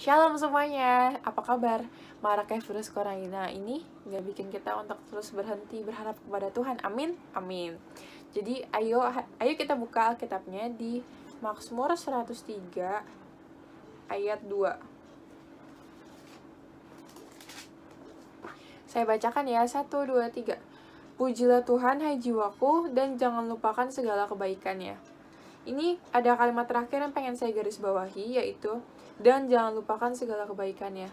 Shalom semuanya, apa kabar? Maraknya virus corona ini nggak bikin kita untuk terus berhenti berharap kepada Tuhan, amin, amin. Jadi ayo kita buka Alkitabnya di Mazmur 103 ayat 2. Saya bacakan ya, 1, 2, 3. Pujilah Tuhan hai jiwaku, dan jangan lupakan segala kebaikannya. Ini ada kalimat terakhir yang pengen saya garis bawahi, yaitu dan jangan lupakan segala kebaikannya.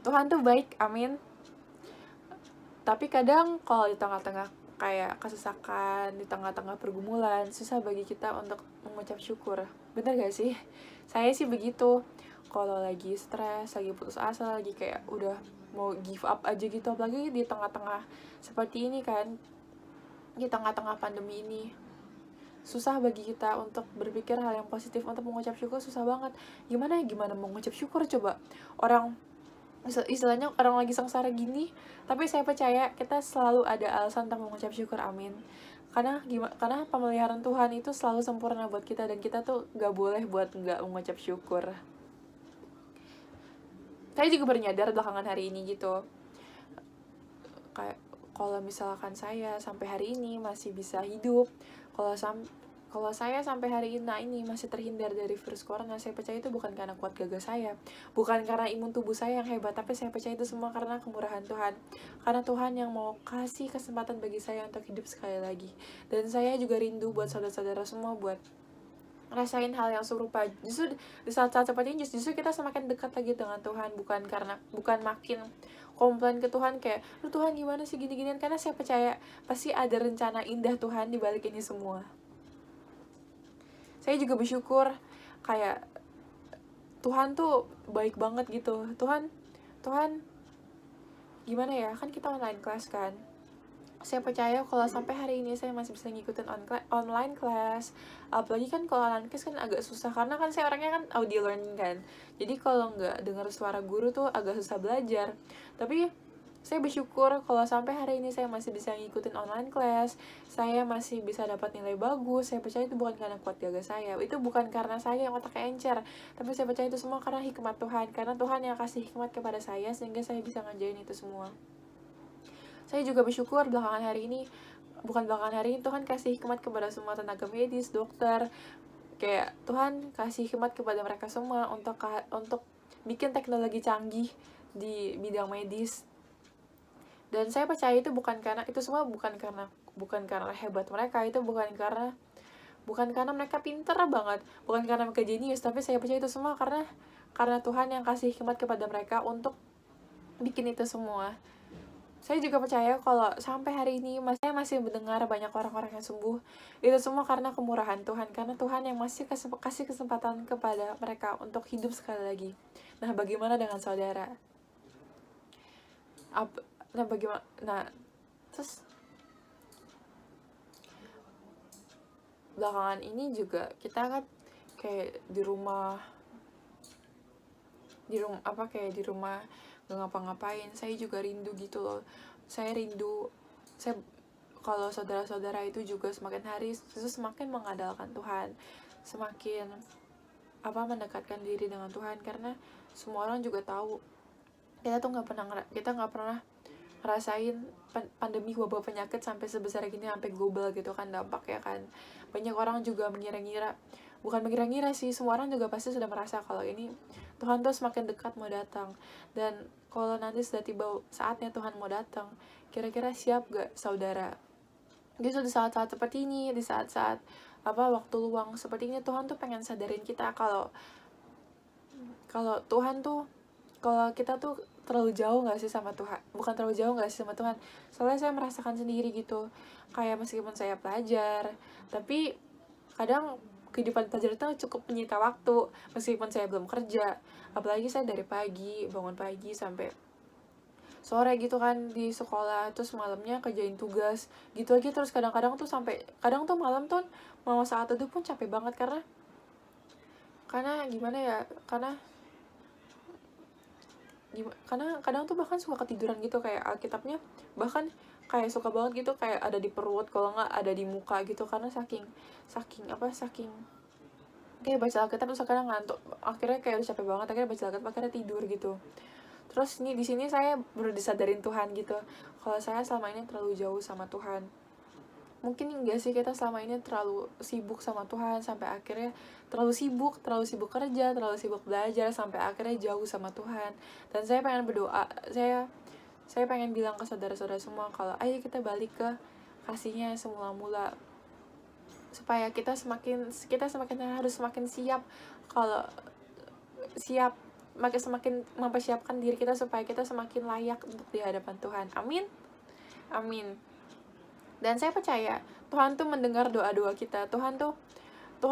Tuhan tuh baik, amin. Tapi kadang kalau di tengah-tengah kayak kesesakan, di tengah-tengah pergumulan, susah bagi kita untuk mengucap syukur. Bener gak sih? Saya sih begitu. Kalau lagi stres, lagi putus asa, lagi kayak udah mau give up aja gitu. Apalagi di tengah-tengah seperti ini kan, di tengah-tengah pandemi ini. Susah bagi kita untuk berpikir hal yang positif, untuk mengucap syukur susah banget. Gimana mau mengucap syukur coba? Orang istilahnya orang lagi sengsara gini, tapi saya percaya kita selalu ada alasan untuk mengucap syukur, amin. Karena pemeliharaan Tuhan itu selalu sempurna buat kita, dan kita tuh gak boleh buat gak mengucap syukur. Saya juga bernyadar belakangan hari ini gitu, kayak kalau misalkan saya sampai hari ini masih bisa hidup, kalau saya sampai hari ini masih terhindar dari virus corona, saya percaya itu bukan karena kuat gagah saya, bukan karena imun tubuh saya yang hebat, tapi saya percaya itu semua karena kemurahan Tuhan. Karena Tuhan yang mau kasih kesempatan bagi saya untuk hidup sekali lagi. Dan saya juga rindu buat saudara-saudara semua buat rasain hal yang serupa. Justru di saat-saat seperti ini justru kita semakin dekat lagi dengan Tuhan, bukan makin komplain ke Tuhan kayak, lu Tuhan gimana sih gini-ginian, karena saya percaya pasti ada rencana indah Tuhan di balik ini semua. Saya juga bersyukur kayak Tuhan tuh baik banget gitu. Tuhan gimana ya, kan kita online class kan. Saya percaya kalau sampai hari ini saya masih bisa ngikutin online class. Apalagi kan kalau online class kan agak susah, karena kan saya orangnya kan audio learning kan. Jadi kalau nggak dengar suara guru tuh agak susah belajar. Tapi saya bersyukur kalau sampai hari ini saya masih bisa ngikutin online class, saya masih bisa dapat nilai bagus. Saya percaya itu bukan karena kuat gagah saya, itu bukan karena saya yang otaknya encer, tapi saya percaya itu semua karena hikmat Tuhan, karena Tuhan yang kasih hikmat kepada saya sehingga saya bisa ngerjain itu semua. Saya juga bersyukur belakangan hari ini Tuhan kasih hikmat kepada semua tenaga medis, dokter, kayak Tuhan kasih hikmat kepada mereka semua untuk bikin teknologi canggih di bidang medis. Dan saya percaya itu semua bukan karena hebat mereka, itu bukan karena mereka pinter banget, bukan karena mereka jenius, tapi saya percaya itu semua karena Tuhan yang kasih hikmat kepada mereka untuk bikin itu semua. Saya juga percaya kalau sampai hari ini saya masih mendengar banyak orang-orang yang sembuh, itu semua karena kemurahan Tuhan, karena Tuhan yang masih kasih kesempatan kepada mereka untuk hidup sekali lagi. Nah, bagaimana dengan saudara? Terus belakangan ini juga kita kan kayak di rumah gak ngapa-ngapain. Saya juga rindu gitu loh. Kalau saudara-saudara itu juga semakin hari semakin mengandalkan Tuhan, semakin mendekatkan diri dengan Tuhan, karena semua orang juga tahu kita nggak pernah ngerasain pandemi wabah penyakit sampai sebesar gini, sampai global gitu kan dampaknya kan. Banyak orang juga bukan mengira-ngira sih, semua orang juga pasti sudah merasa kalau ini Tuhan tuh semakin dekat mau datang. Dan kalau nanti sudah tiba saatnya Tuhan mau datang, kira-kira siap gak saudara? Justru di saat-saat seperti ini, di saat-saat waktu luang seperti ini, Tuhan tuh pengen sadarin kita kalau kita tuh terlalu jauh gak sih sama Tuhan. Bukan terlalu jauh gak sih sama Tuhan, soalnya saya merasakan sendiri gitu, kayak meskipun saya pelajar, tapi kadang kehidupan pelajar itu cukup menyita waktu, meskipun saya belum kerja. Apalagi saya dari bangun pagi sampai sore gitu kan di sekolah, terus malamnya kerjain tugas gitu aja terus. Kadang malam tuh mau saat itu pun capek banget, karena gimana ya, karena kadang tuh bahkan suka ketiduran gitu, kayak Alkitabnya bahkan kayak suka banget gitu, kayak ada di perut, kalau nggak ada di muka gitu, karena saking kayak baca Alkitab terus kadang ngantuk, akhirnya kayak udah capek banget, akhirnya baca Alkitab akhirnya tidur gitu. Terus di sini saya baru disadarin Tuhan gitu, kalau saya selama ini terlalu jauh sama Tuhan. Mungkin enggak sih, kita selama ini terlalu sibuk sama Tuhan sampai akhirnya terlalu sibuk kerja, terlalu sibuk belajar sampai akhirnya jauh sama Tuhan. Dan saya pengen berdoa, saya pengen bilang ke saudara-saudara semua kalau ayo kita balik ke kasihnya semula-mula, supaya kita semakin harus semakin siap, kalau siap semakin mempersiapkan diri kita supaya kita semakin layak untuk di hadapan Tuhan. Amin. Amin. Dan saya percaya Tuhan tuh mendengar doa-doa kita. Tuhan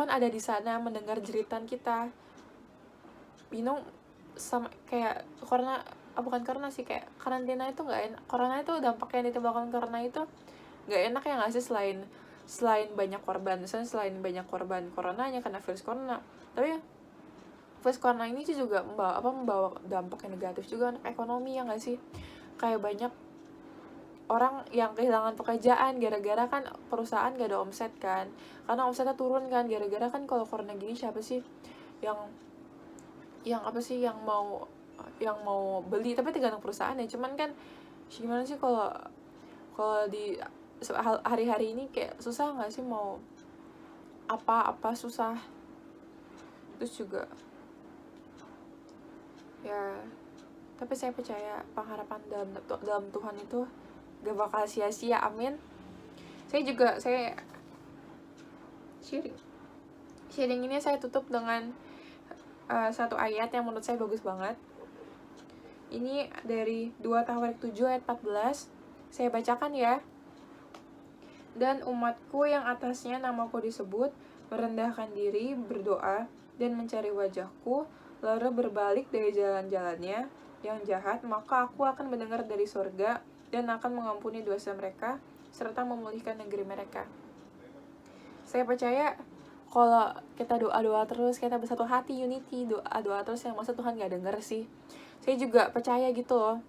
ada di sana mendengar jeritan kita. Sama kayak karena bukan karena sih, kayak karantina itu nggak enak. Corona itu dampak yang ditimbulkan karena itu nggak enak ya nggak sih, selain banyak korban. Misalnya selain banyak korban coronanya karena virus corona, tapi virus corona ini sih juga membawa dampak yang negatif juga untuk ekonomi, ya nggak sih? Kayak banyak orang yang kehilangan pekerjaan gara-gara kan perusahaan gak ada omset kan, karena omsetnya turun kan gara-gara kan kalau corona gini. Siapa sih yang mau beli, tapi tergantung perusahaan ya. Cuman kan gimana sih kalau di hari-hari ini kayak susah nggak sih, mau apa susah. Terus juga ya, tapi saya percaya pengharapan dalam Tuhan itu gak bakal sia-sia. Amin. Saya sharing ini saya tutup dengan satu ayat yang menurut saya bagus banget. Ini dari 2 Tawarik 7 ayat 14. Saya bacakan ya. Dan umatku yang atasnya namaku disebut merendahkan diri, berdoa, dan mencari wajahku, lalu berbalik dari jalan-jalannya yang jahat, maka aku akan mendengar dari surga dan akan mengampuni dosa mereka serta memulihkan negeri mereka. Saya percaya kalau kita doa-doa terus, kita bersatu hati, unity, doa-doa terus, yang masa Tuhan gak denger sih. Saya juga percaya gitu loh,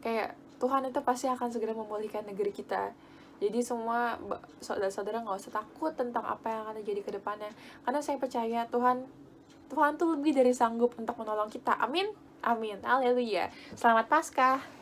kayak Tuhan itu pasti akan segera memulihkan negeri kita. Jadi semua saudara-saudara gak usah takut tentang apa yang akan terjadi ke depannya, karena saya percaya Tuhan tuh lebih dari sanggup untuk menolong kita. Amin. Amin. Haleluya. Selamat Paskah.